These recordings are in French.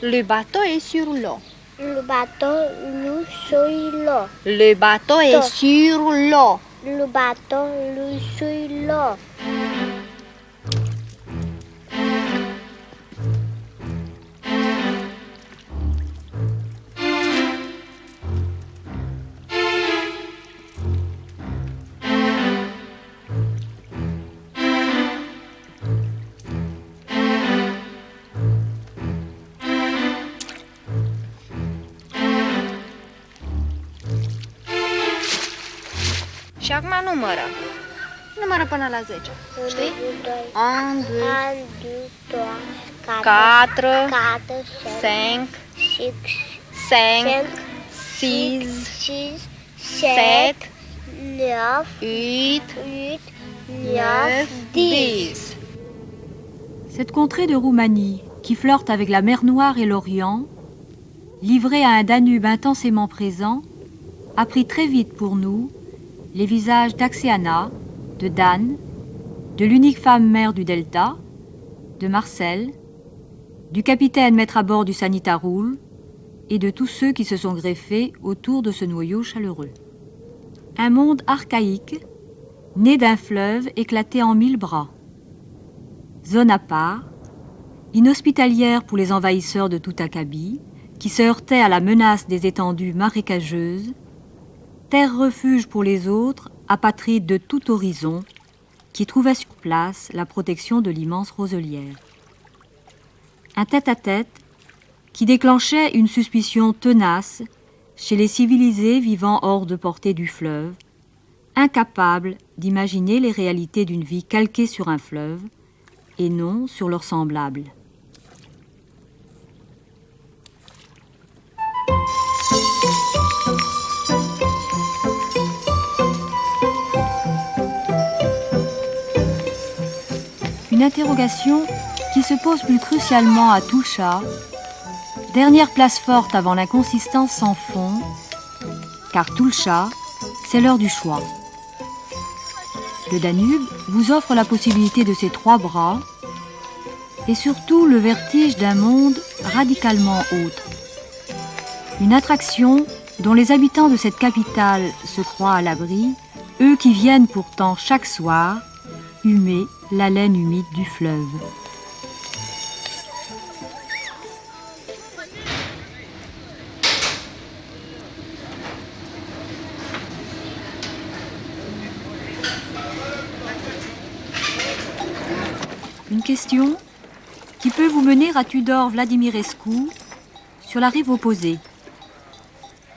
Le bateau est sur l'eau. Le bateau loue sur l'eau. Le bateau est sur l'eau. Le bateau loue sur l'eau. Și acum numără. Numără până la 10. Știi? 1, 2, 3, 4, 5, 5, 6, 6, 7, 7, 9, 8, 9, 10. Cette contrée de Roumanie, qui flirte avec la mer Noire et l'Orient, livrée à un Danube intensément présent, a pris très vite pour nous les visages d'Axiana, de Dan, de l'unique femme mère du Delta, de Marcel, du capitaine maître à bord du Sanitaroul et de tous ceux qui se sont greffés autour de ce noyau chaleureux. Un monde archaïque, né d'un fleuve éclaté en 1000 bras. Zone à part, inhospitalière pour les envahisseurs de tout acabit, qui se heurtaient à la menace des étendues marécageuses, terre-refuge pour les autres, apatrides de tout horizon, qui trouvaient sur place la protection de l'immense roselière. Un tête-à-tête qui déclenchait une suspicion tenace chez les civilisés vivant hors de portée du fleuve, incapables d'imaginer les réalités d'une vie calquée sur un fleuve et non sur leurs semblables. Une interrogation qui se pose plus crucialement à Toulcha, dernière place forte avant l'inconsistance sans fond, car Toulcha, c'est l'heure du choix. Le Danube vous offre la possibilité de ses 3 bras et surtout le vertige d'un monde radicalement autre. Une attraction dont les habitants de cette capitale se croient à l'abri, eux qui viennent pourtant chaque soir humer l'haleine humide du fleuve. Une question qui peut vous mener à Tudor Vladimirescu sur la rive opposée.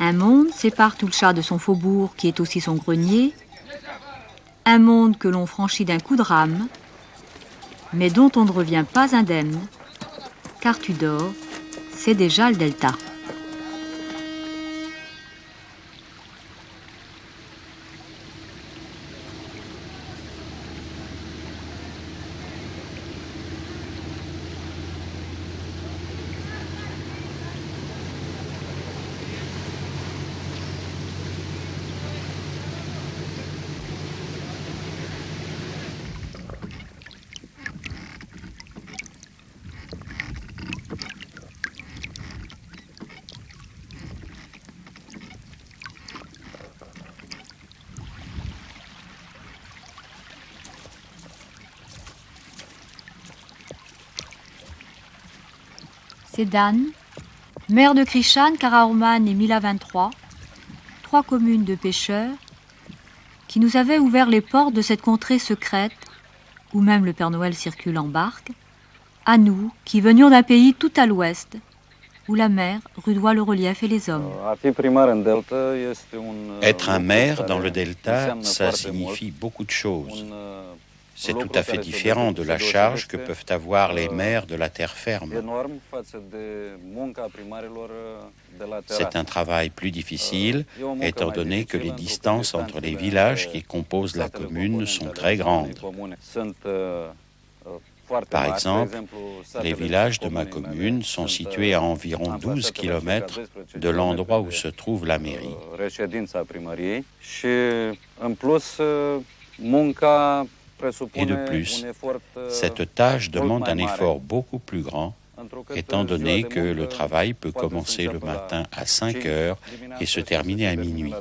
Un monde sépare Toulcha de son faubourg qui est aussi son grenier, un monde que l'on franchit d'un coup de rame, mais dont on ne revient pas indemne, car Tudor, c'est déjà le delta. C'est Dan, maire de Krishan, Karaorman et Mila 23, 3 communes de pêcheurs, qui nous avaient ouvert les portes de cette contrée secrète, où même le Père Noël circule en barque, à nous qui venions d'un pays tout à l'ouest, où la mer rudoie le relief et les hommes. Être un maire dans le delta, ça signifie beaucoup de choses. C'est tout à fait différent de la charge que peuvent avoir les maires de la terre ferme. C'est un travail plus difficile, étant donné que les distances entre les villages qui composent la commune sont très grandes. Par exemple, les villages de ma commune sont situés à environ 12 km de l'endroit où se trouve la mairie. Et de plus, cette tâche demande un effort beaucoup plus grand étant donné que le travail peut commencer le matin à 5 heures et se terminer à minuit.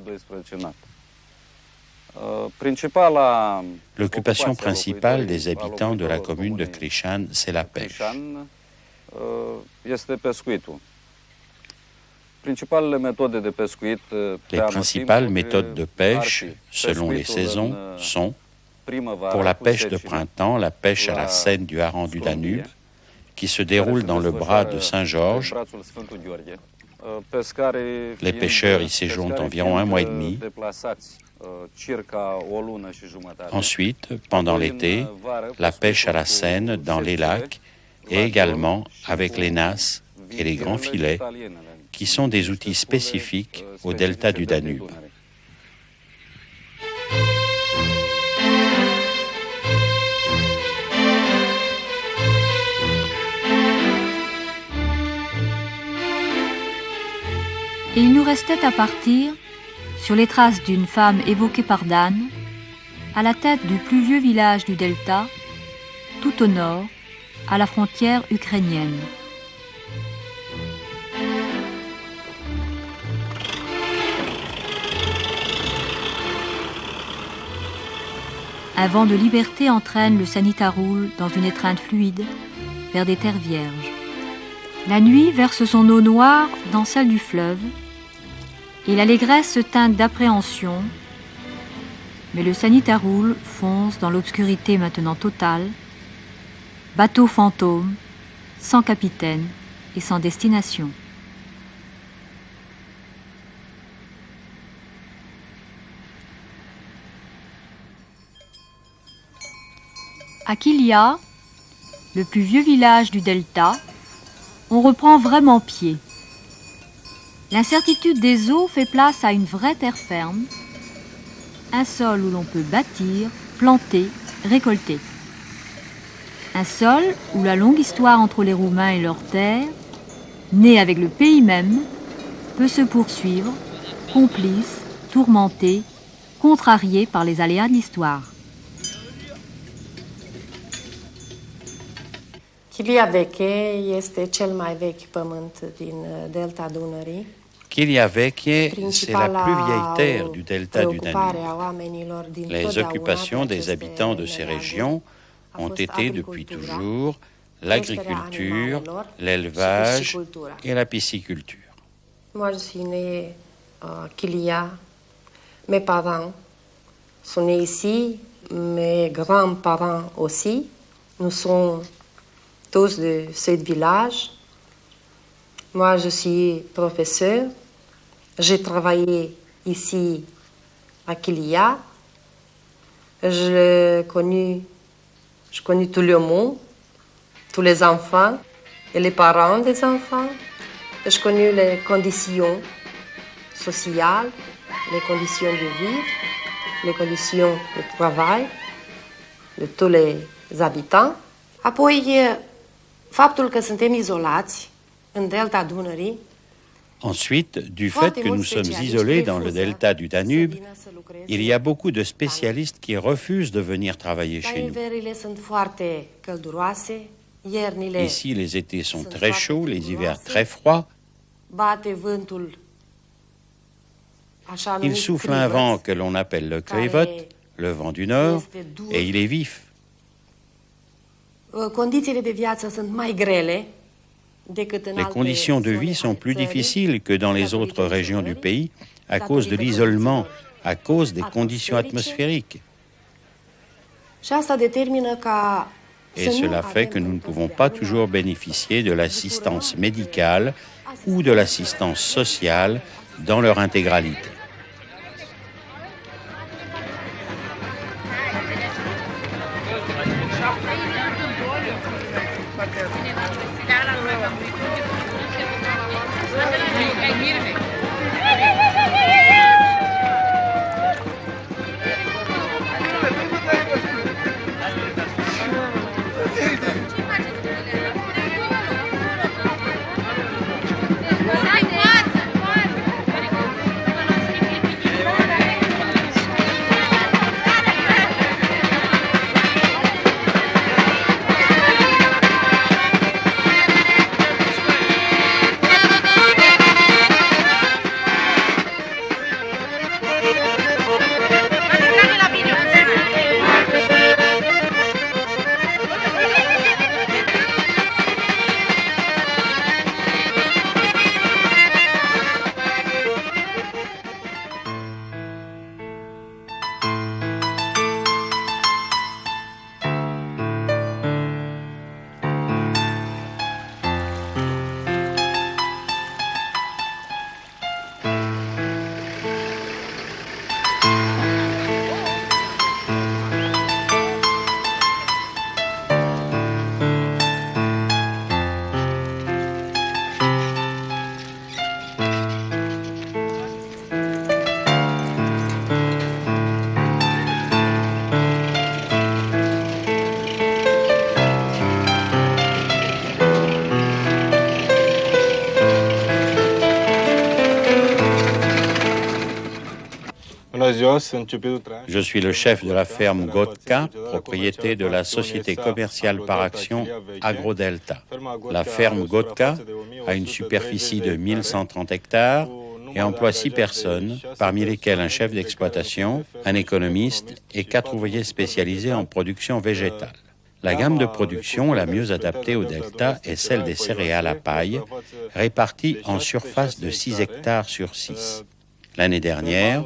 L'occupation principale des habitants de la commune de Crișan, c'est la pêche. Les principales méthodes de pêche, selon les saisons, sont pour la pêche de printemps, la pêche à la senne du hareng du Danube, qui se déroule dans le bras de Saint-Georges. Les pêcheurs y séjournent environ 1 mois et demi. Ensuite, pendant l'été, la pêche à la senne dans les lacs et également avec les nasses et les grands filets, qui sont des outils spécifiques au delta du Danube. Et il nous restait à partir sur les traces d'une femme évoquée par Dan, à la tête du plus vieux village du delta, tout au nord, à la frontière ukrainienne. Un vent de liberté entraîne le Sanitarul dans une étreinte fluide vers des terres vierges. La nuit verse son eau noire dans celle du fleuve, et l'allégresse se teinte d'appréhension, mais le Sanitarul fonce dans l'obscurité maintenant totale, bateau fantôme, sans capitaine et sans destination. À Chilia, le plus vieux village du delta, on reprend vraiment pied. L'incertitude des eaux fait place à une vraie terre ferme, un sol où l'on peut bâtir, planter, récolter. Un sol où la longue histoire entre les Roumains et leurs terres, née avec le pays même, peut se poursuivre, complice, tourmenté, contrarié par les aléas de l'histoire. Chilia Veche este cel mai vechi pământ din delta Dunării. Chilia Veche, c'est la plus vieille terre du delta du Danube. Les occupations des habitants de ces régions ont été depuis toujours l'agriculture, l'élevage et la pisciculture. Moi, je suis née à Chilia. Mes parents sont nés ici, mes grands-parents aussi. Nous sommes tous de ce village. Moi, je suis professeur. J'ai travaillé ici à Chilia. Je connais tout le monde, tous les enfants et les parents des enfants. Je connais les conditions sociales, les conditions de vie, les conditions de travail de tous les habitants. Apoi, faptul că suntem izolați în delta Dunării. Ensuite, du fait que nous sommes isolés dans le delta du Danube, il y a beaucoup de spécialistes qui refusent de venir travailler chez nous. Ici, les étés sont très chauds, les hivers très froids. Il souffle un vent que l'on appelle le crivot, le vent du nord, et il est vif. Les conditions de vie sont plus difficiles que dans les autres régions du pays à cause de l'isolement, à cause des conditions atmosphériques. Et cela fait que nous ne pouvons pas toujours bénéficier de l'assistance médicale ou de l'assistance sociale dans leur intégralité. Je suis le chef de la ferme Gotka, propriété de la société commerciale par action AgroDelta. La ferme Gotka a une superficie de 1130 hectares et emploie 6 personnes, parmi lesquelles un chef d'exploitation, un économiste et 4 ouvriers spécialisés en production végétale. La gamme de production la mieux adaptée au delta est celle des céréales à paille, réparties en surface de 6 hectares sur 6. L'année dernière,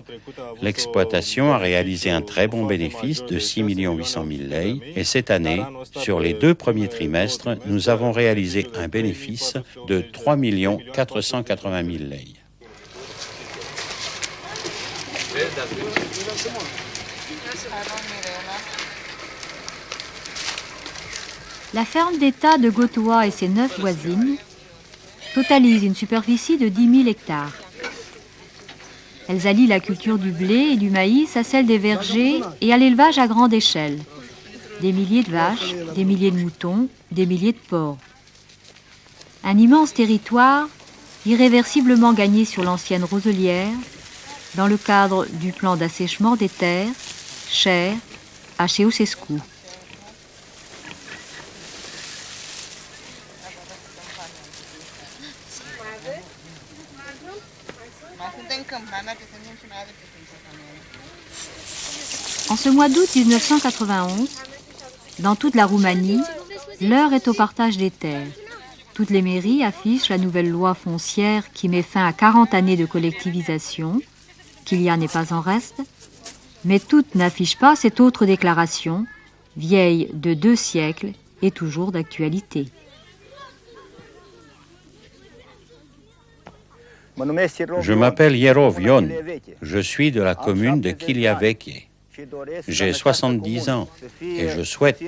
l'exploitation a réalisé un très bon bénéfice de 6 800 000 lei et cette année, sur les 2 premiers trimestres, nous avons réalisé un bénéfice de 3 480 000 lei. La ferme d'État de Gotoa et ses 9 voisines totalise une superficie de 10 000 hectares. Elles allient la culture du blé et du maïs à celle des vergers et à l'élevage à grande échelle. Des milliers de vaches, des milliers de moutons, des milliers de porcs. Un immense territoire irréversiblement gagné sur l'ancienne roselière dans le cadre du plan d'assèchement des terres, cher à Ceausescu. En ce mois d'août 1991, dans toute la Roumanie, l'heure est au partage des terres. Toutes les mairies affichent la nouvelle loi foncière qui met fin à 40 années de collectivisation, qu'il y en ait pas en reste, mais toutes n'affichent pas cette autre déclaration, vieille de 2 siècles et toujours d'actualité. Je m'appelle Yerov Ion. Je suis de la commune de Chiliaveche. J'ai 70 ans et je souhaite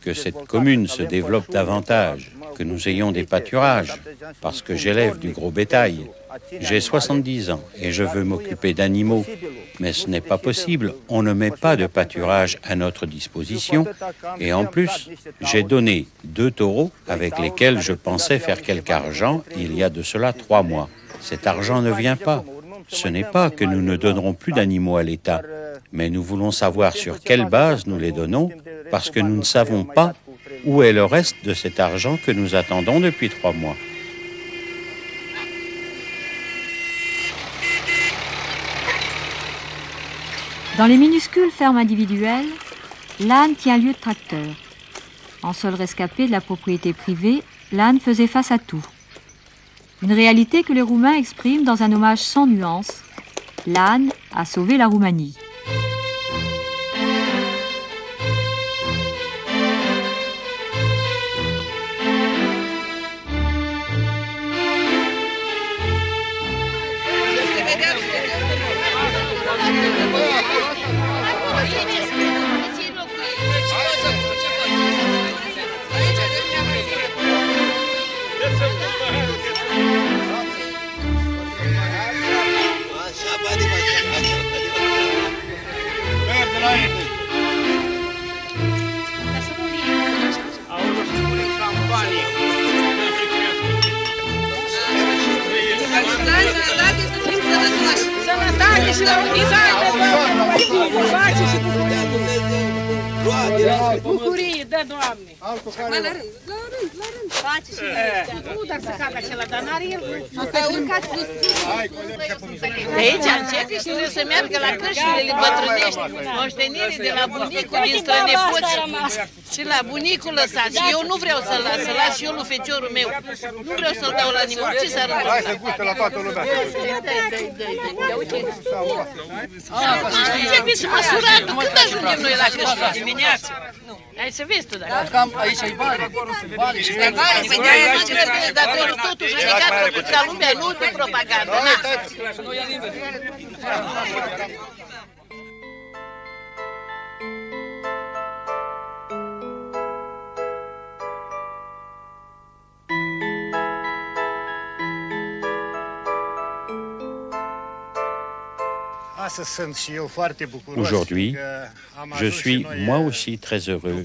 que cette commune se développe davantage, que nous ayons des pâturages, parce que j'élève du gros bétail. J'ai 70 ans et je veux m'occuper d'animaux, mais ce n'est pas possible. On ne met pas de pâturage à notre disposition et en plus, j'ai donné 2 taureaux avec lesquels je pensais faire quelque argent il y a de cela 3 mois. Cet argent ne vient pas. Ce n'est pas que nous ne donnerons plus d'animaux à l'État, mais nous voulons savoir sur quelle base nous les donnons, parce que nous ne savons pas où est le reste de cet argent que nous attendons depuis 3 mois. Dans les minuscules fermes individuelles, l'âne tient lieu de tracteur. En seul rescapé de la propriété privée, l'âne faisait face à tout. Une réalité que les Roumains expriment dans un hommage sans nuance. L'âne a sauvé la Roumanie. Bucurie, da, Doamne! Mai la rând, la rând. Face și ăștia. Nu, dar să cadă acela, dar n-are el. Urcați sus. De aici începe și trebuie să meargă la cășile bătrânești. Moștenire de la bunicul din strănepoți. Și la bunicul lăsat. Și eu nu vreau să-l las, să las și eu lui feciorul meu. Nu vreau să-l dau la nimeni. Ce s-ar întâmpla? Hai să guste la toată lumea. Ia uite. Începeți și măsuratul. Când ajungem noi la căști? Dimineața. Hai să vezi tu, dacă. Cam aici e vale. Vale și Păi de-aia mă grăbesc, dar trebuie totuși legat făcut ca lumea, nu pe propagandă. Aujourd'hui, je suis moi aussi très heureux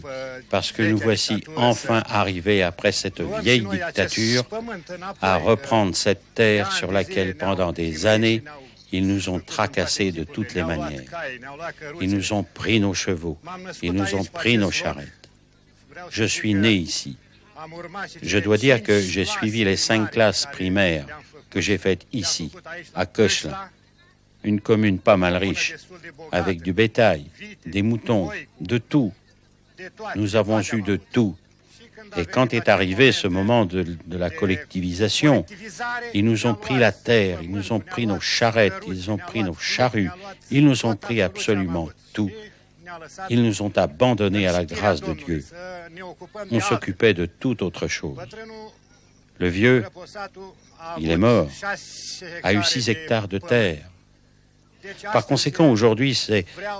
parce que nous voici enfin arrivés après cette vieille dictature à reprendre cette terre sur laquelle pendant des années Ils nous ont tracassés de toutes les manières. Ils nous ont pris nos chevaux. Ils nous ont pris nos charrettes. Je suis né ici. Je dois dire que j'ai suivi les 5 classes primaires que j'ai faites ici, à Cășla, une commune pas mal riche, avec du bétail, des moutons, de tout. Nous avons eu de tout. Et quand est arrivé ce moment de la collectivisation, ils nous ont pris la terre, ils nous ont pris nos charrettes, ils ont pris nos charrues, ils nous ont pris absolument tout. Ils nous ont abandonnés à la grâce de Dieu. On s'occupait de toute autre chose. Le vieux, il est mort, a eu 6 hectares de terre. Par conséquent, aujourd'hui,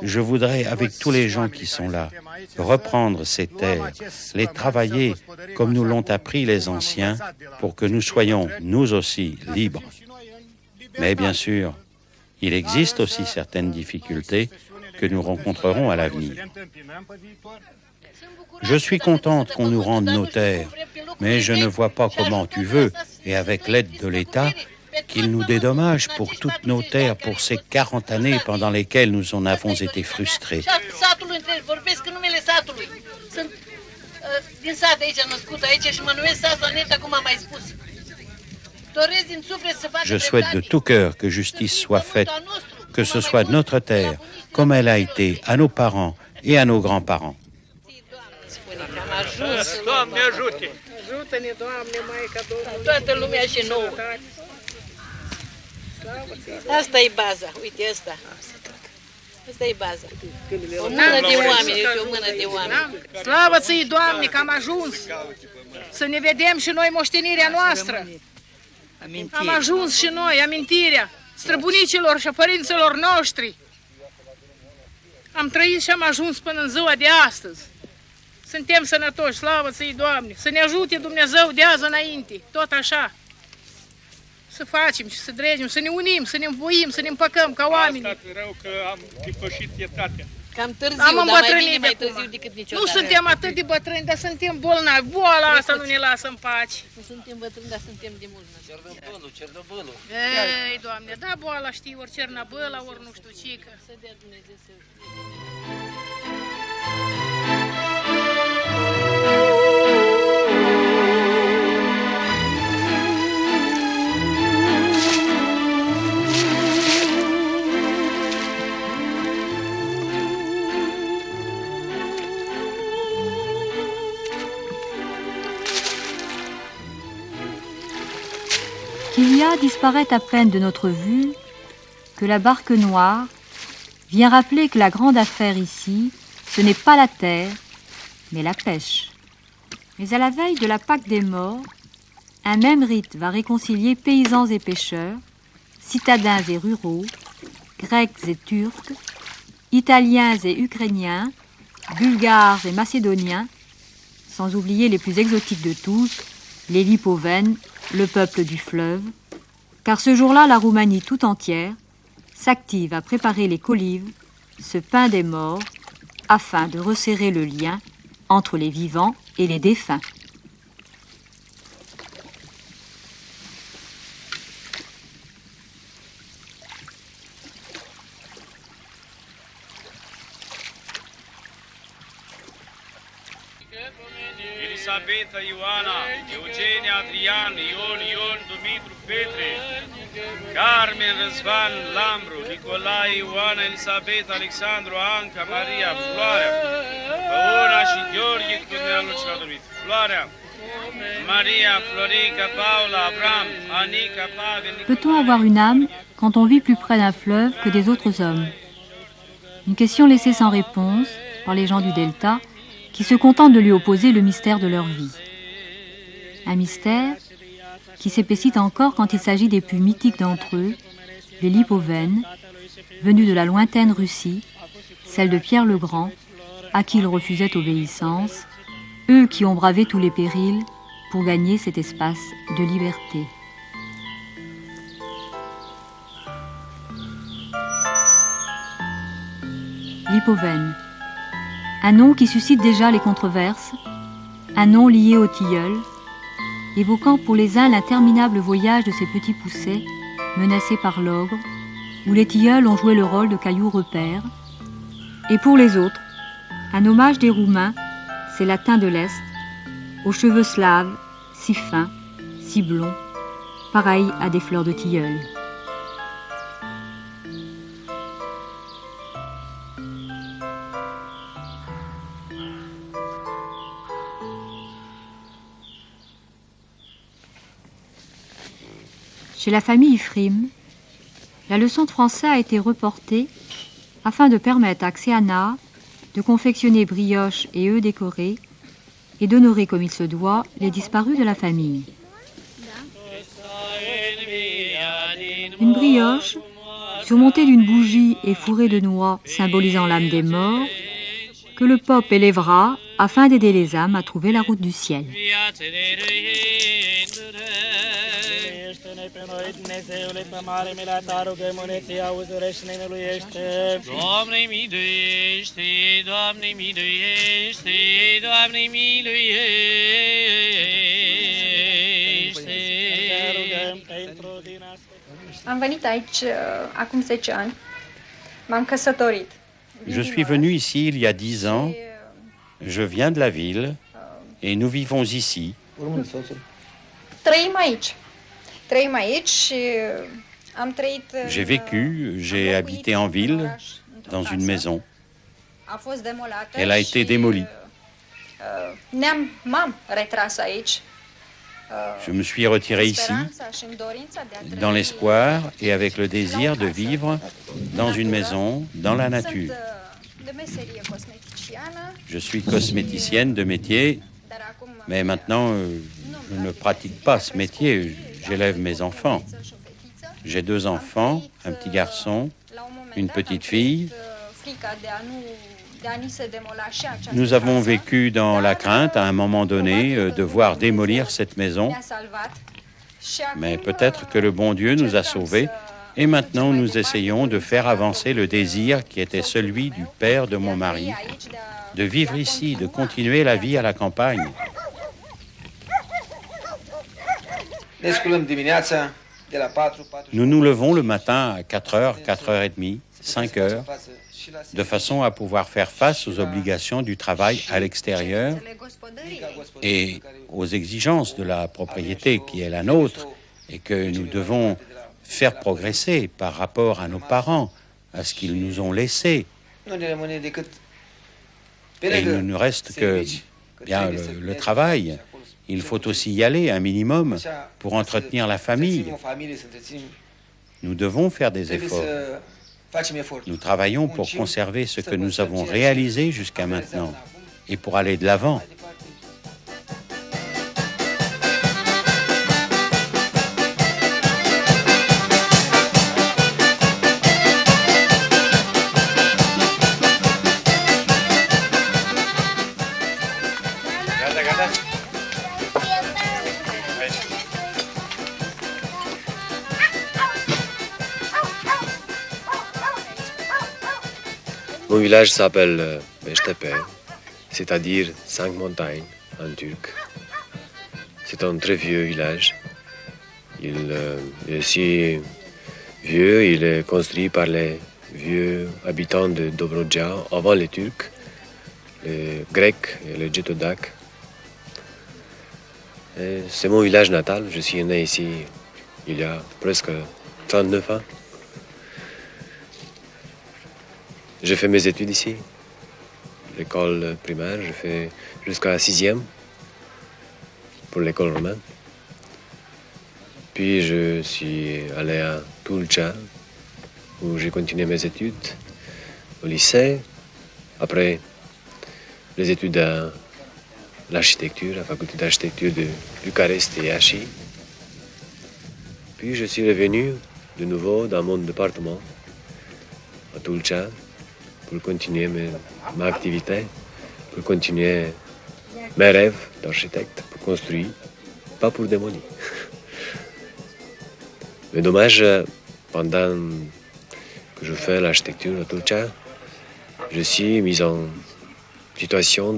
je voudrais, avec tous les gens qui sont là, reprendre ces terres, les travailler comme nous l'ont appris les anciens, pour que nous soyons, nous aussi, libres. Mais bien sûr, il existe aussi certaines difficultés que nous rencontrerons à l'avenir. Je suis contente qu'on nous rende nos terres, mais je ne vois pas comment tu veux, et avec l'aide de l'État, qu'il nous dédommage pour toutes nos terres, pour ces 40 années pendant lesquelles nous en avons été frustrés. Je souhaite de tout cœur que justice soit faite, que ce soit notre terre, comme elle a été à nos parents et à nos grands-parents. Asta e baza, uite asta. Asta e baza. O mână de oameni, uite o mână de oameni. Slavă ți-i, Doamne, că am ajuns să ne vedem și noi moștenirea noastră. Am ajuns și noi, amintirea străbunicilor și a părinților noștri. Am trăit și am ajuns până în ziua de astăzi. Suntem sănătoși, slavă ți-i, Doamne. Să ne ajute Dumnezeu de azi înainte, tot așa. Să facem și să dregem, să ne unim, să ne învoim, să ne împăcăm ca oameni. Asta rău că am depășit etatea. Cam târziu, dar mai bine mai târziu decât niciodată. Nu suntem atât de bătrâni, dar suntem bolnavi. Boala asta nu ne lasă în pace. Nu suntem bătrâni, dar suntem de mult. Cernăbâlul. Ei, Doamne, da, boala știi, ori cernăbâla, ori nu știu cică. Să dea Dumnezeu să Kilia disparaît à peine de notre vue que la barque noire vient rappeler que la grande affaire ici, ce n'est pas la terre, mais la pêche. Mais à la veille de la Pâque des morts, un même rite va réconcilier paysans et pêcheurs, citadins et ruraux, grecs et turcs, italiens et ukrainiens, bulgares et macédoniens, sans oublier les plus exotiques de tous, les Lipovènes, le peuple du fleuve, car ce jour-là, la Roumanie tout entière s'active à préparer les colives, ce pain des morts, afin de resserrer le lien entre les vivants et les défunts. Elisabeta Ioana, Eugenia Adrian, Ion, Dumitru Petre, Carmen Răzvan Lambru, Nicolae Ioana, Elisabeta, Alexandru, Anca, Maria, Floarea, Paola și Gheorghe, cu neamul ce l-a dormit. Floarea, Maria, Florica, Paula, Abraham, Anica, Pavel... Peut-on avoir une âme quand on vit plus près d'un fleuve que des autres hommes? Une question laissée sans réponse par les gens du Delta, qui se contentent de lui opposer le mystère de leur vie. Un mystère qui s'épaissit encore quand il s'agit des plus mythiques d'entre eux, les Lipovènes, venus de la lointaine Russie, celle de Pierre le Grand, à qui il refusait obéissance, eux qui ont bravé tous les périls pour gagner cet espace de liberté. Lipovène. Un nom qui suscite déjà les controverses, un nom lié au tilleul, évoquant pour les uns l'interminable voyage de ces petits poussets menacés par l'ogre, où les tilleuls ont joué le rôle de cailloux repères. Et pour les autres, un hommage des Roumains, ces latins de l'Est, aux cheveux slaves, si fins, si blonds, pareils à des fleurs de tilleul. Chez la famille Ifrim, la leçon de français a été reportée afin de permettre à Xéana de confectionner brioches et œufs décorés et d'honorer comme il se doit les disparus de la famille. Une brioche, surmontée d'une bougie et fourrée de noix symbolisant l'âme des morts, que le pape élèvera afin d'aider les âmes à trouver la route du ciel. Doamne miluiește, Doamne miluiește, Doamne miluiește. Am venit aici acum 10 ani. M-am căsătorit. Je suis venu ici il y a 10 ans. Je viens de la ville et nous vivons ici. Trăim aici. Trăim aici și am trăit... J'ai vécu, j'ai habité en ville, dans une maison. A fost demolată. Elle a été démolie. M-am retras aici. Je me suis retiré ici, dans l'espoir et avec le désir de vivre dans une maison, dans la nature. Je suis cosméticienne de métier, mais maintenant, je ne pratique pas ce métier. J'élève mes enfants. J'ai 2 enfants, un petit garçon, une petite fille. Nous avons vécu dans la crainte, à un moment donné, de voir démolir cette maison. Mais peut-être que le bon Dieu nous a sauvés. Et maintenant, nous essayons de faire avancer le désir qui était celui du père de mon mari, de vivre ici, de continuer la vie à la campagne. Nous nous levons le matin à 4h, 4h30, 5h, de façon à pouvoir faire face aux obligations du travail à l'extérieur et aux exigences de la propriété qui est la nôtre et que nous devons faire progresser par rapport à nos parents, à ce qu'ils nous ont laissé. Et il ne nous reste que bien, le travail. Il faut aussi y aller un minimum pour entretenir la famille. Nous devons faire des efforts. Nous travaillons pour conserver ce que nous avons réalisé jusqu'à maintenant et pour aller de l'avant. Mon village s'appelle Beştepe, c'est-à-dire 5 montagnes en turc. C'est un très vieux village. Il est si vieux, il est construit par les vieux habitants de Dobroja avant les Turcs, les Grecs et les Getodaques. C'est mon village natal. Je suis né ici il y a presque 39 ans. J'ai fait mes études ici. L'école primaire, j'ai fait jusqu'à la 6e pour l'école romaine. Puis je suis allé à Tulcea, où j'ai continué mes études au lycée. Après, les études à l'architecture, la faculté d'architecture de Bucarest et Iași. Puis je suis revenu de nouveau dans mon département, à Tulcea, pour continuer ma activité, pour continuer mes rêves d'architecte, pour construire, pas pour démolir. Mais dommage, pendant que je fais l'architecture à Tulcea, je suis mis en situation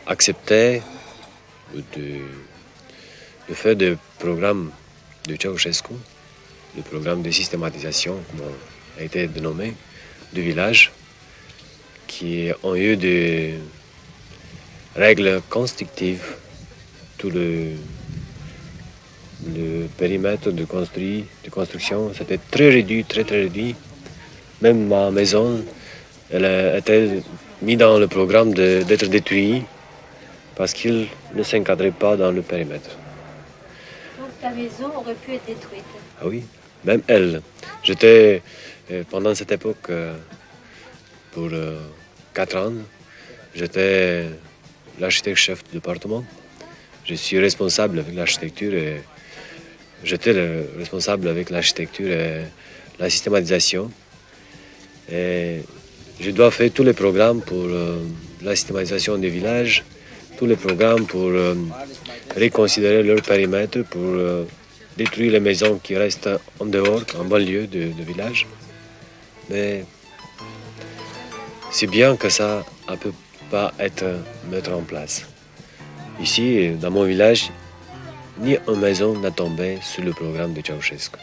d'accepter de faire des programmes de Ceausescu, le programme de systématisation, comme a été dénommé, du village, qui ont eu des règles constructives. Tout le périmètre de construction, c'était très réduit, très réduit. Même ma maison, elle a été mise dans le programme d'être détruite parce qu'il ne s'encadrait pas dans le périmètre. Donc ta maison aurait pu être détruite? Ah oui, même elle. J'étais, pendant cette époque, pour 4 ans, j'étais l'architecte-chef du département. Je suis responsable avec l'architecture et j'étais responsable avec l'architecture et la systématisation. Et je dois faire tous les programmes pour la systématisation des villages, tous les programmes pour reconsidérer leur périmètre, pour détruire les maisons qui restent en dehors, en banlieue du village. Mais c'est bien que ça ne peut pas être mis en place. Ici, dans mon village, ni une maison n'a tombé sur le programme de Ceausescu.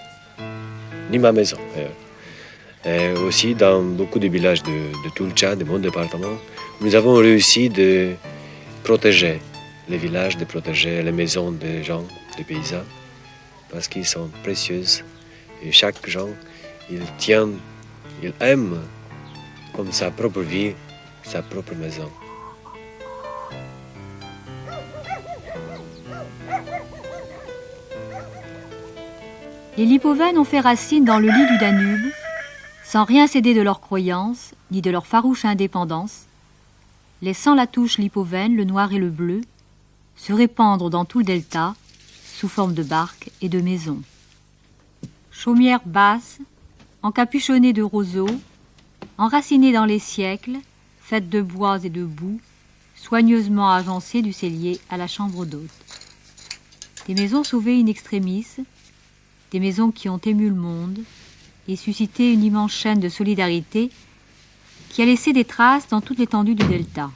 Ni ma maison, d'ailleurs. Et aussi, dans beaucoup de villages de tout le Tchad, de mon département, nous avons réussi de protéger les villages, de protéger les maisons des gens, des paysans, parce qu'ils sont précieuses. Et chaque gens, il aime comme sa propre vie, sa propre maison. Les Lipovènes ont fait racine dans le lit du Danube, sans rien céder de leurs croyances, ni de leur farouche indépendance, laissant la touche lipovène, le noir et le bleu, se répandre dans tout le delta, sous forme de barques et de maisons. Chaumières basses, encapuchonnées de roseaux, enracinées dans les siècles, faites de bois et de boue, soigneusement agencées du cellier à la chambre d'hôte. Des maisons sauvées in extremis, des maisons qui ont ému le monde et suscité une immense chaîne de solidarité qui a laissé des traces dans toute l'étendue du delta.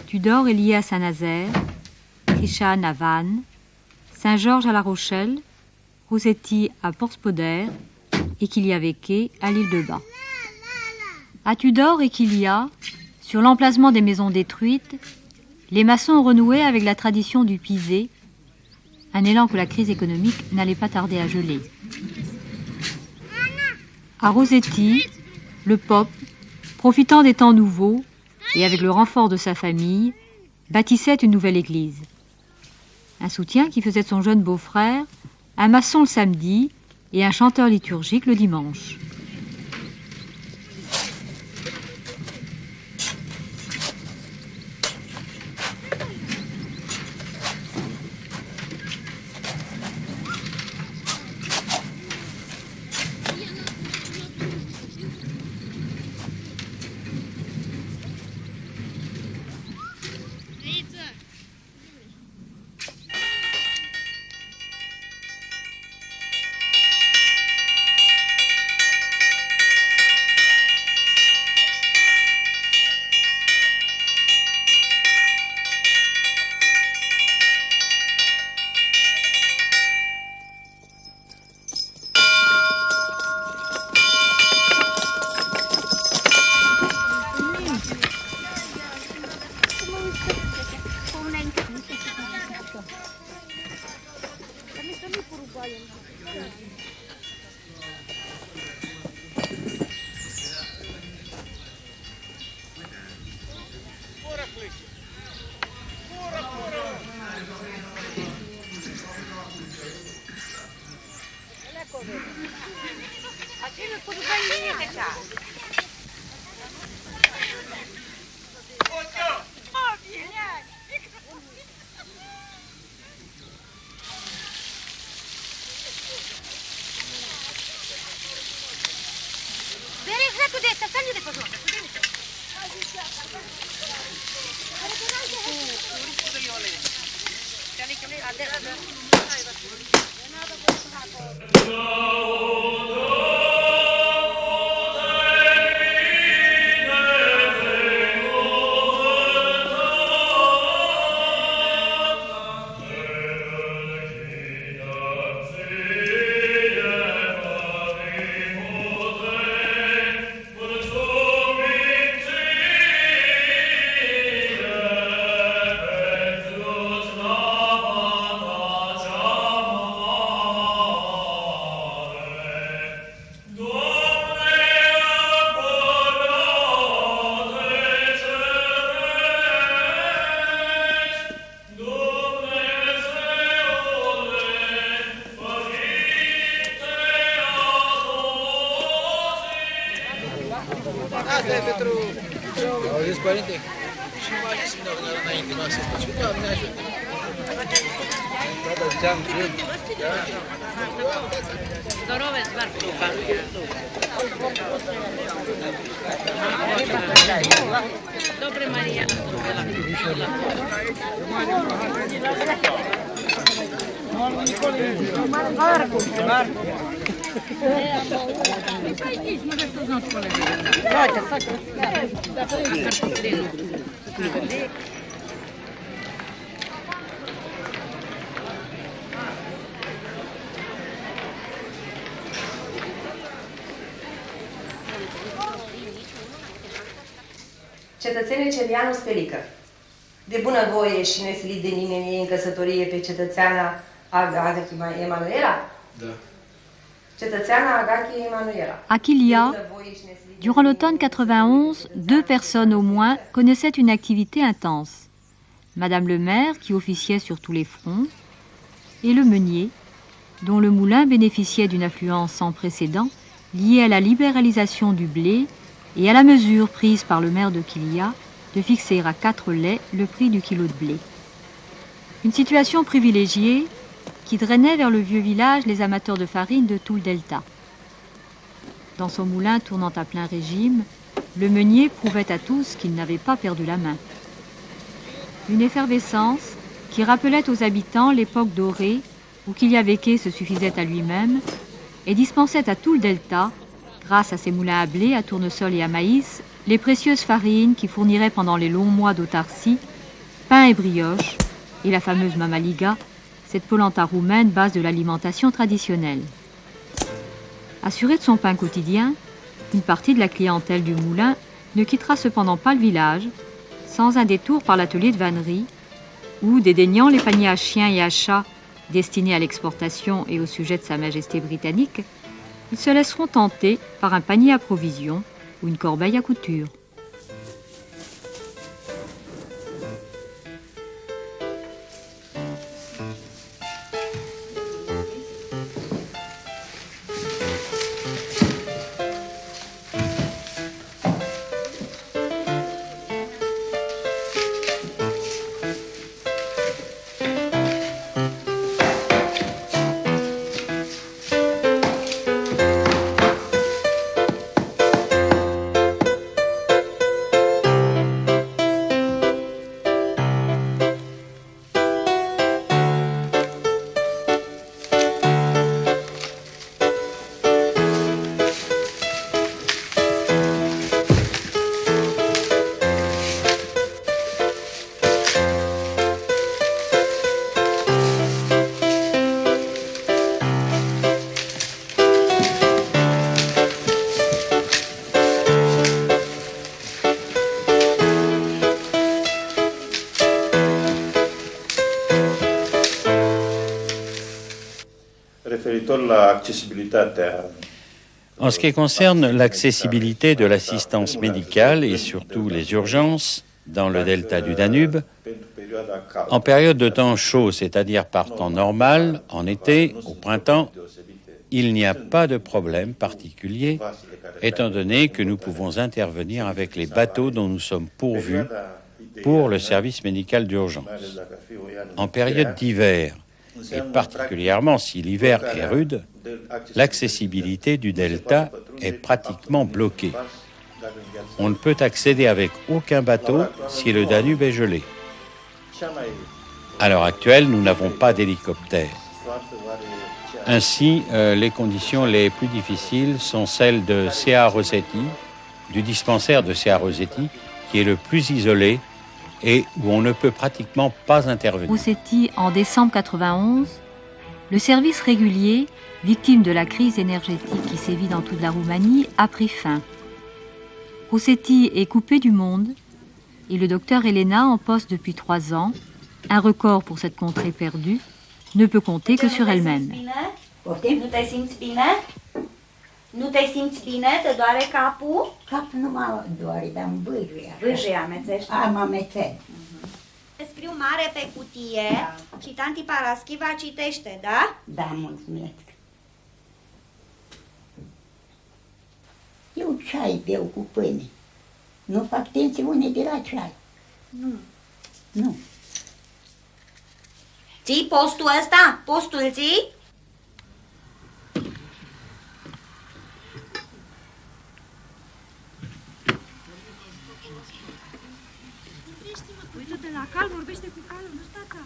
Tudor est lié à Saint-Nazaire, Krishan à Vannes, Saint-Georges à La Rochelle, Rossetti à Port-Spoder et Kiliaveke à l'île de Bas. À Tudor et Kilia, sur l'emplacement des maisons détruites, les maçons ont renoué avec la tradition du pisé, un élan que la crise économique n'allait pas tarder à geler. À Rossetti, le Pope, profitant des temps nouveaux et avec le renfort de sa famille, bâtissait une nouvelle église. Un soutien qui faisait de son jeune beau-frère un maçon le samedi et un chanteur liturgique le dimanche. părinte, și nu mai zis înainte mă să spus, Doamne ajută. Da, ziceam, Здорове, Сваркова. Добре, Мария. Cetățene Celianu Spelică, de bunăvoie și nesilit de nimeni în căsătorie pe cetățeana Agachi Emanuela? Da. Cetățeana Agachi Emanuela. À Kilia, durant l'automne 91, 2 personnes au moins connaissaient une activité intense. Madame le maire, qui officiait sur tous les fronts, et le meunier, dont le moulin bénéficiait d'une affluence sans précédent liée à la libéralisation du blé et à la mesure prise par le maire de Kilia de fixer à 4 laits le prix du kilo de blé. Une situation privilégiée qui drainait vers le vieux village les amateurs de farine de tout le delta. Dans son moulin tournant à plein régime, le meunier prouvait à tous qu'il n'avait pas perdu la main. Une effervescence qui rappelait aux habitants l'époque dorée où Kilia Veke se suffisait à lui-même et dispensait à tout le delta, grâce à ses moulins à blé, à tournesol et à maïs, les précieuses farines qui fourniraient pendant les longs mois d'autarcie pain et brioche, et la fameuse mamaliga, cette polenta roumaine base de l'alimentation traditionnelle. Assurée de son pain quotidien, une partie de la clientèle du moulin ne quittera cependant pas le village sans un détour par l'atelier de vannerie où, dédaignant les paniers à chiens et à chats destinés à l'exportation et au sujet de Sa Majesté britannique, ils se laisseront tenter par un panier à provisions ou une corbeille à couture. En ce qui concerne l'accessibilité de l'assistance médicale et surtout les urgences dans le delta du Danube, en période de temps chaud, c'est-à-dire par temps normal, en été, au printemps, il n'y a pas de problème particulier, étant donné que nous pouvons intervenir avec les bateaux dont nous sommes pourvus pour le service médical d'urgence. En période d'hiver, et particulièrement si l'hiver est rude, l'accessibilité du delta est pratiquement bloquée. On ne peut accéder avec aucun bateau si le Danube est gelé. À l'heure actuelle, nous n'avons pas d'hélicoptère. Ainsi, les conditions les plus difficiles sont celles de C.A. Rossetti, du dispensaire de C.A. Rossetti, qui est le plus isolé et où on ne peut pratiquement pas intervenir. Rossetti, en décembre 91, le service régulier, victime de la crise énergétique qui sévit dans toute la Roumanie, a pris fin. Rossetti est coupé du monde et le docteur Elena, en poste depuis 3 ans, un record pour cette contrée perdue, ne peut compter que sur elle-même. Nu te simți bine? Nu te simți bine? Te doare capul? Capul nu mă doare, dar îmi bârâie. Bârâie, amețești? Am amețet. Scriu mare pe cutie și tanti Paraschiva citește, da? Da, mulțumesc. Eu ceai beau cu pâine. Nu fac tensiune de la ceai. Nu. Ții postul ăsta? Postul ții? Uită-te la cal, vorbește cu calul, nu sta acasă.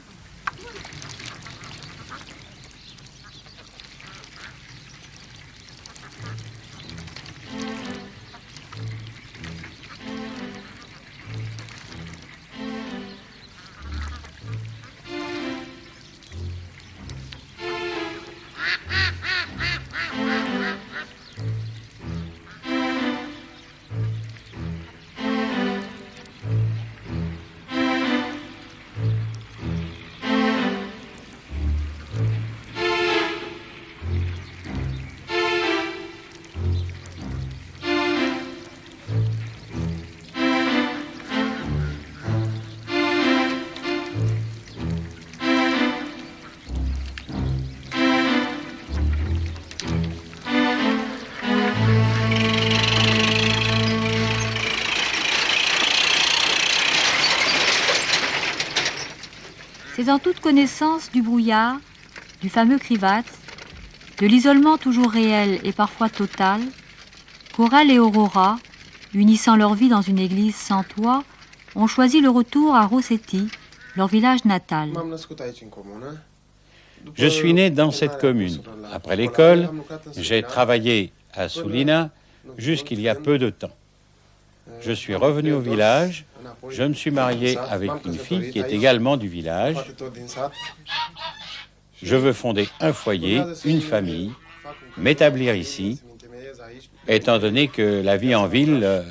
C'est en toute connaissance du brouillard, du fameux Krivatz, de l'isolement toujours réel et parfois total, qu'Oral et Aurora, unissant leur vie dans une église sans toit, ont choisi le retour à Rossetti, leur village natal. Je suis né dans cette commune. Après l'école, j'ai travaillé à Sulina jusqu'il y a peu de temps. Je suis revenu au village, je me suis marié avec une fille qui est également du village. Je veux fonder un foyer, une famille, m'établir ici, étant donné que la vie en ville,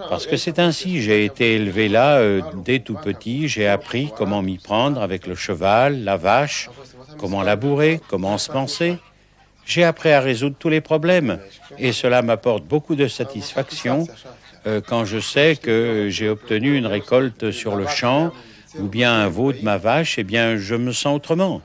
parce que c'est ainsi, j'ai été élevé là dès tout petit, j'ai appris comment m'y prendre avec le cheval, la vache, comment labourer, comment ensemencer. J'ai appris à résoudre tous les problèmes et cela m'apporte beaucoup de satisfaction quand je sais que j'ai obtenu une récolte sur le champ ou bien un veau de ma vache, eh bien je me sens autrement.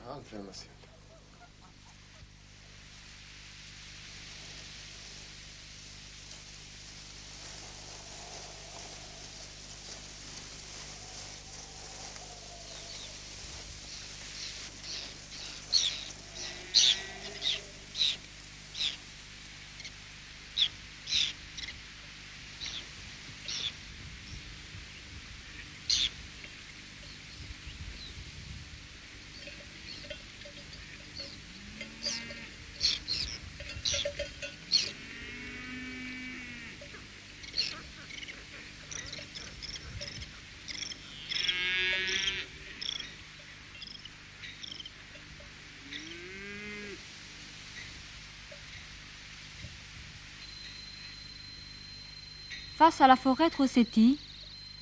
Face à la forêt Rossetti,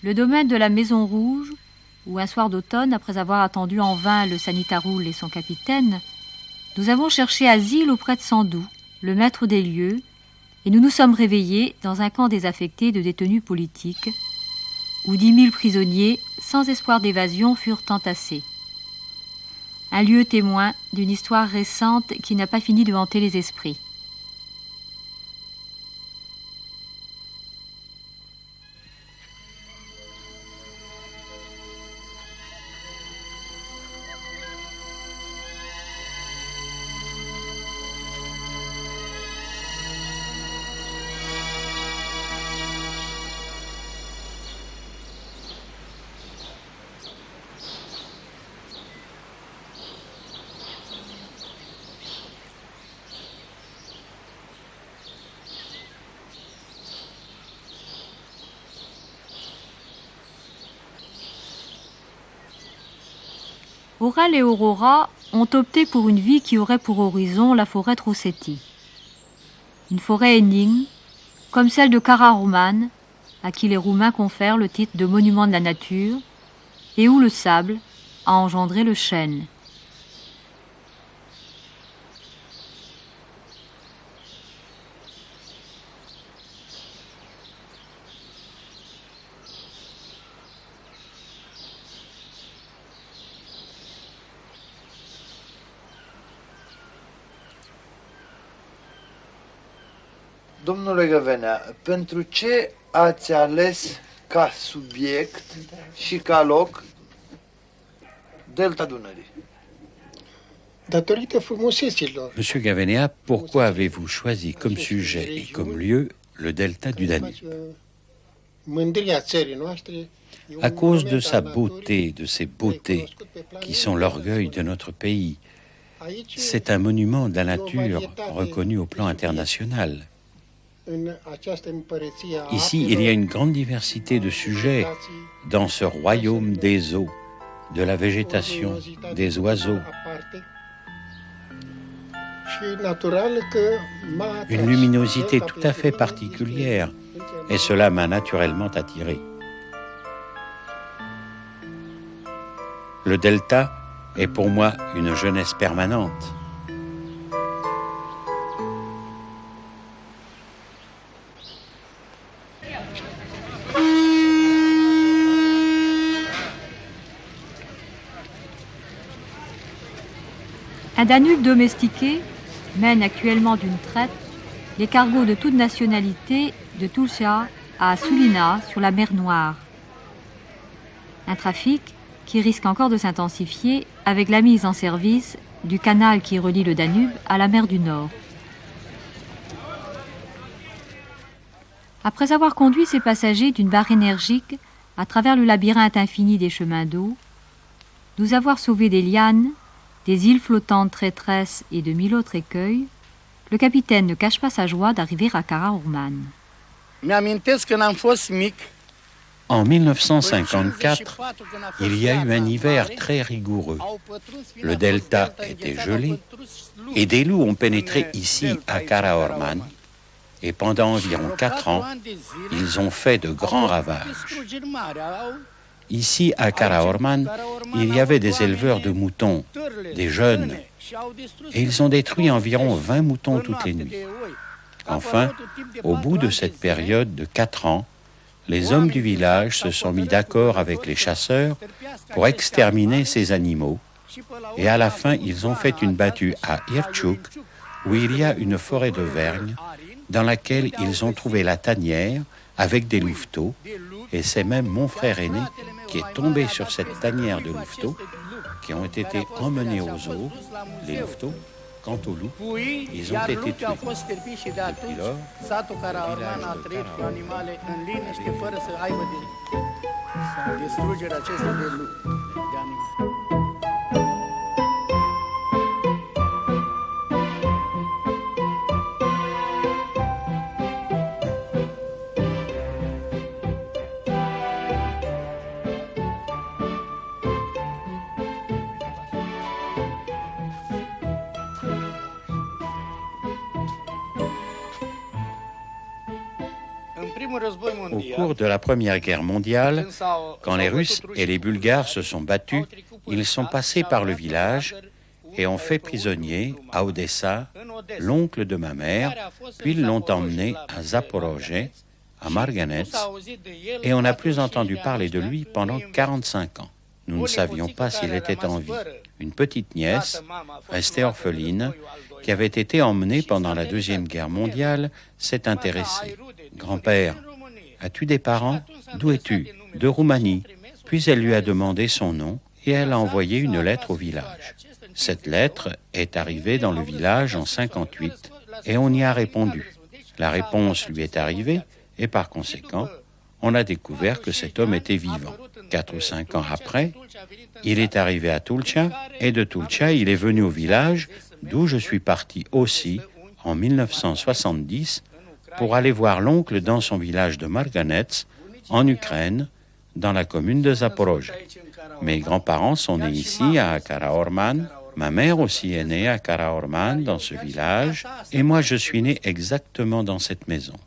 le domaine de la Maison Rouge, où un soir d'automne, après avoir attendu en vain le Sanitaroul et son capitaine, nous avons cherché asile auprès de Sandou, le maître des lieux, et nous nous sommes réveillés dans un camp désaffecté de détenus politiques, où 10 000 prisonniers, sans espoir d'évasion, furent entassés. Un lieu témoin d'une histoire récente qui n'a pas fini de hanter les esprits. Oral et Aurora ont opté pour une vie qui aurait pour horizon la forêt Rossetti. Une forêt énigme, comme celle de Kararoman, à qui les Roumains confèrent le titre de monument de la nature, et où le sable a engendré le chêne. Domnule Găvenea, pentru ce ați ales ca subiect și ca loc Delta Dunării? Monsieur Gavenea, pourquoi avez-vous choisi comme sujet et comme lieu le delta du Danube? À cause de sa beauté, de ses beautés, qui sont l'orgueil de notre pays. C'est un monument de la nature reconnu au plan international. Ici, il y a une grande diversité de sujets dans ce royaume des eaux, de la végétation, des oiseaux. Une luminosité tout à fait particulière, et cela m'a naturellement attiré. Le delta est pour moi une jeunesse permanente. Un Danube domestiqué mène actuellement d'une traite les cargos de toute nationalité de Tulcea à Sulina sur la mer Noire. Un trafic qui risque encore de s'intensifier avec la mise en service du canal qui relie le Danube à la mer du Nord. Après avoir conduit ses passagers d'une barre énergique à travers le labyrinthe infini des chemins d'eau, nous avoir sauvé des lianes, des îles flottantes traîtresses et de 1000 autres écueils, le capitaine ne cache pas sa joie d'arriver à Karaorman. En 1954, il y a eu un hiver très rigoureux. Le delta était gelé et des loups ont pénétré ici à Karaorman et pendant environ 4 ans, ils ont fait de grands ravages. Ici à Karaorman, il y avait des éleveurs de moutons, des jeunes, et ils ont détruit environ 20 moutons toutes les nuits. Enfin, au bout de cette période de 4 ans, les hommes du village se sont mis d'accord avec les chasseurs pour exterminer ces animaux, et à la fin, ils ont fait une battue à Irchuk, où il y a une forêt de vergne, dans laquelle ils ont trouvé la tanière avec des louveteaux, et c'est même mon frère aîné qui est tombé sur cette tanière de louveteaux, qui ont été emmenés aux eaux, les louveteaux. Quant aux loups, ils ont été tués. Depuis lors, satul Karaorman a trăit cu animale în liniște, fără să aibă distrugerea acestea de animale. Au cours de la Première Guerre mondiale, quand les Russes et les Bulgares se sont battus, ils sont passés par le village et ont fait prisonnier à Odessa l'oncle de ma mère, puis l'ont emmené à Zaporozhye, à Marganets, et on n'a plus entendu parler de lui pendant 45 ans. Nous ne savions pas s'il était en vie. Une petite nièce, restée orpheline, qui avait été emmenée pendant la Deuxième Guerre mondiale, s'est intéressée. « Grand-père, as-tu des parents? D'où es-tu? De Roumanie. » Puis elle lui a demandé son nom et elle a envoyé une lettre au village. Cette lettre est arrivée dans le village en 58 et on y a répondu. La réponse lui est arrivée et par conséquent, on a découvert que cet homme était vivant. 4 ou 5 ans après, il est arrivé à Tulcea et de Tulcea, il est venu au village d'où je suis parti aussi en 1970 pour aller voir l'oncle dans son village de Marganets, en Ukraine, dans la commune de Zaporozhye. Mes grands-parents sont nés ici, à Karaorman. Ma mère aussi est née à Karaorman, dans ce village. Et moi, je suis né exactement dans cette maison.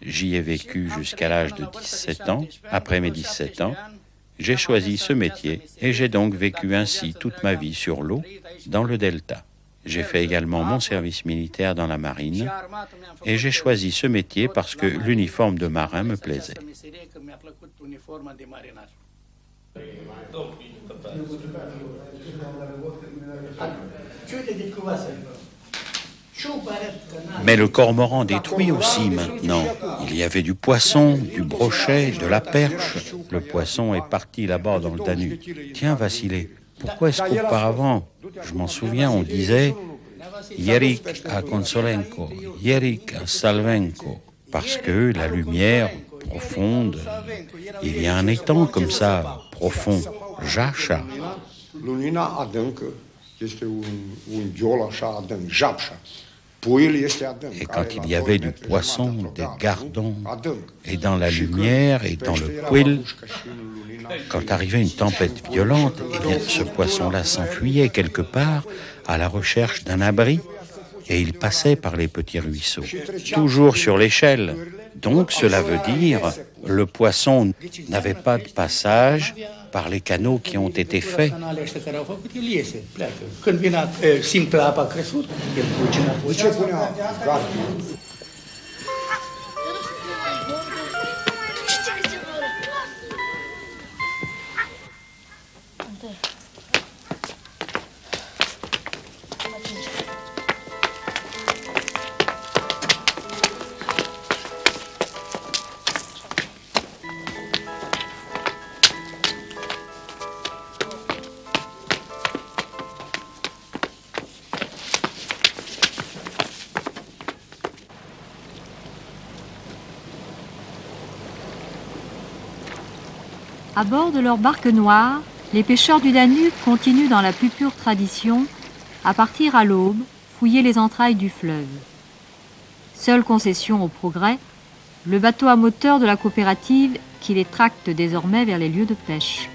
J'y ai vécu jusqu'à l'âge de 17 ans. Après mes 17 ans, j'ai choisi ce métier et j'ai donc vécu ainsi toute ma vie sur l'eau, dans le delta. J'ai fait également mon service militaire dans la marine et j'ai choisi ce métier parce que l'uniforme de marin me plaisait. Mais le cormoran détruit aussi maintenant. Il y avait du poisson, du brochet, de la perche. Le poisson est parti là-bas dans le Danube. Tiens, Vassilé, pourquoi est-ce qu'auparavant, je m'en souviens, on disait Yerik à Konsolenko, Yerik à Salvenko, parce que la lumière profonde, il y a un étang comme ça, profond, Jașa. Lumina adâncă este un ghiol așa adânc, Japșa. Puiul este adânc. Et quand il y avait du poisson, des gardons, et dans la lumière et dans le puil, quand arrivait une tempête violente, eh bien, ce poisson-là s'enfuyait quelque part à la recherche d'un abri, et il passait par les petits ruisseaux, toujours sur l'échelle. Donc cela veut dire le poisson n'avait pas de passage par les canaux qui ont été faits. À bord de leur barque noire, les pêcheurs du Danube continuent dans la plus pure tradition à partir à l'aube, fouiller les entrailles du fleuve. Seule concession au progrès, le bateau à moteur de la coopérative qui les tracte désormais vers les lieux de pêche.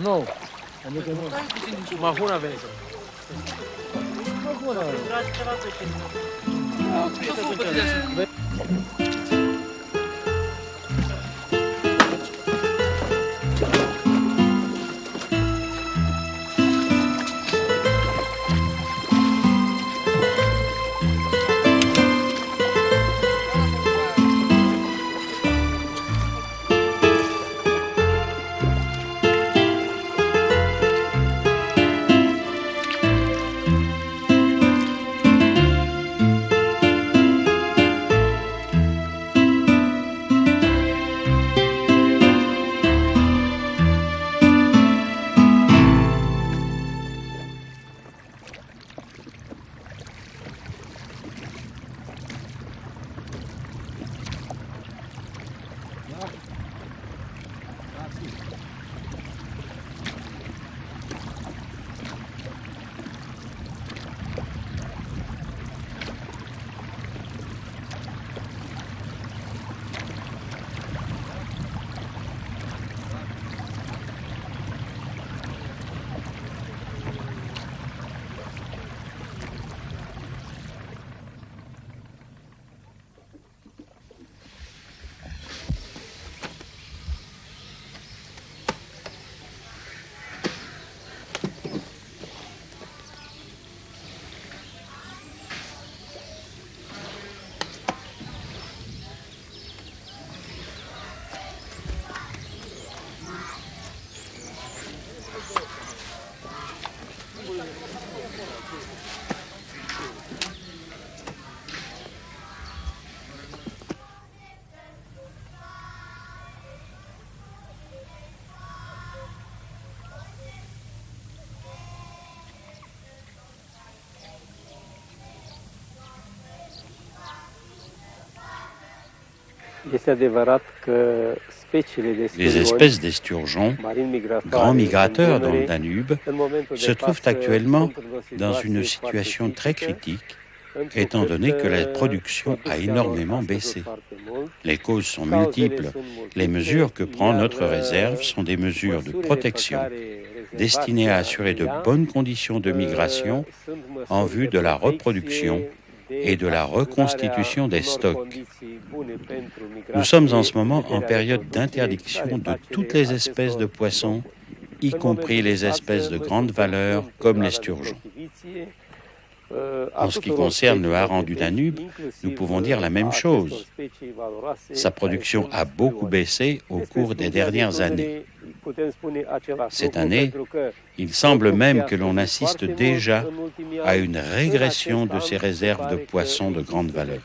Nu. Stai puțin din sub mahuna vezi. Mahuna. Les espèces d'esturgeons, grands migrateurs dans le Danube, se trouvent actuellement dans une situation très critique, étant donné que la production a énormément baissé. Les causes sont multiples. Les mesures que prend notre réserve sont des mesures de protection destinées à assurer de bonnes conditions de migration en vue de la reproduction et de la reconstitution des stocks. Nous sommes en ce moment en période d'interdiction de toutes les espèces de poissons, y compris les espèces de grande valeur comme l'esturgeon. En ce qui concerne le hareng du Danube, nous pouvons dire la même chose. Sa production a beaucoup baissé au cours des dernières années. Cette année, il semble même que l'on assiste déjà à une régression de ces réserves de poissons de grande valeur.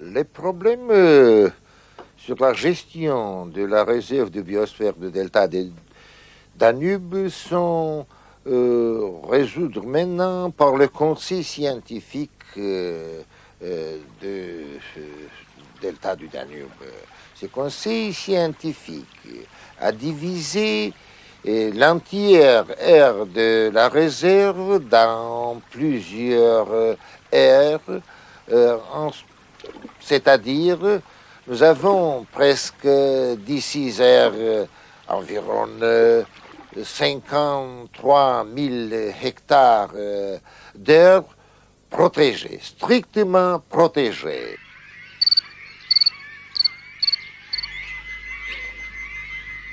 Les problèmes sur la gestion de la réserve de biosphère de delta du Danube sont résoudre maintenant par le conseil scientifique de delta du Danube. Ce conseil scientifique a divisé l'entière aire de la réserve dans plusieurs aires, c'est-à-dire nous avons presque 16 aires, environ 53 000 hectares d'aires protégées, strictement protégées.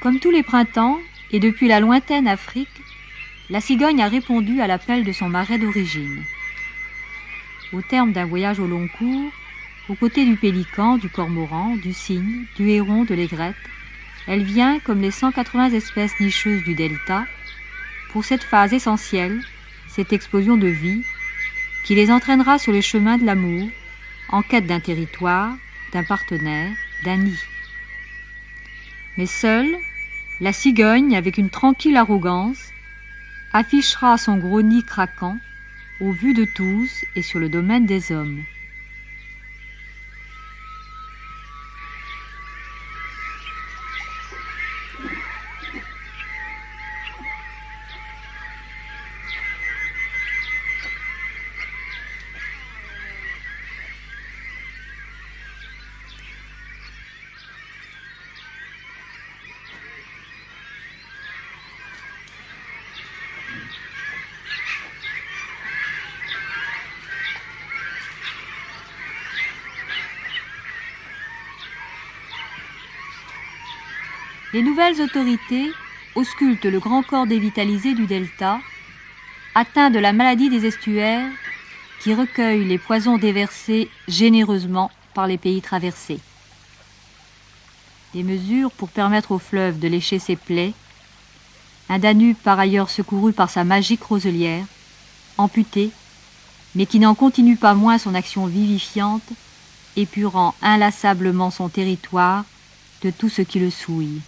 Comme tous les printemps, et depuis la lointaine Afrique, la cigogne a répondu à l'appel de son marais d'origine. Au terme d'un voyage au long cours, aux côtés du pélican, du cormoran, du cygne, du héron, de l'aigrette, elle vient, comme les 180 espèces nicheuses du delta, pour cette phase essentielle, cette explosion de vie, qui les entraînera sur le chemin de l'amour, en quête d'un territoire, d'un partenaire, d'un nid. Mais seule, la cigogne, avec une tranquille arrogance, affichera son gros nid craquant au vu de tous et sur le domaine des hommes. Les nouvelles autorités auscultent le grand corps dévitalisé du delta, atteint de la maladie des estuaires, qui recueille les poisons déversés généreusement par les pays traversés. Des mesures pour permettre au fleuve de lécher ses plaies, un Danube par ailleurs secouru par sa magique roselière, amputé, mais qui n'en continue pas moins son action vivifiante, épurant inlassablement son territoire de tout ce qui le souille.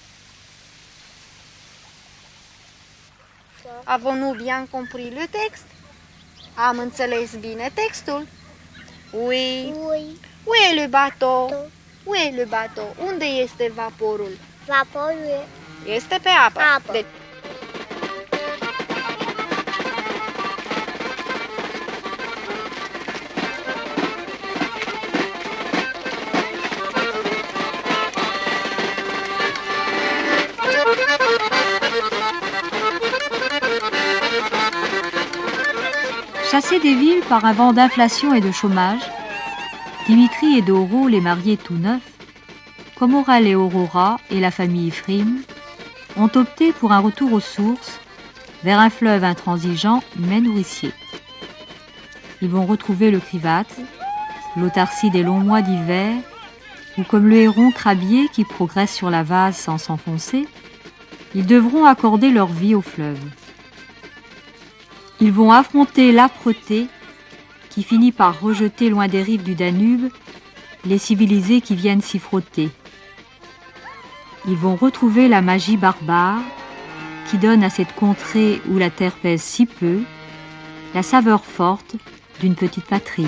Avons-nous bien compris le texte? Am înțeles bine textul? Oui. Où est le bateau? Où est le bateau? Unde este vaporul? Vaporul este pe apă. Deci... Chassés des villes par un vent d'inflation et de chômage, Dimitri et Doro, les mariés tout neufs, comme Aurel et Aurora et la famille Ephraim, ont opté pour un retour aux sources, vers un fleuve intransigeant mais nourricier. Ils vont retrouver le Krivat, l'autarcie des longs mois d'hiver, où comme le héron crabier qui progresse sur la vase sans s'enfoncer, ils devront accorder leur vie au fleuve. Ils vont affronter l'âpreté qui finit par rejeter loin des rives du Danube les civilisés qui viennent s'y frotter. Ils vont retrouver la magie barbare qui donne à cette contrée où la terre pèse si peu la saveur forte d'une petite patrie.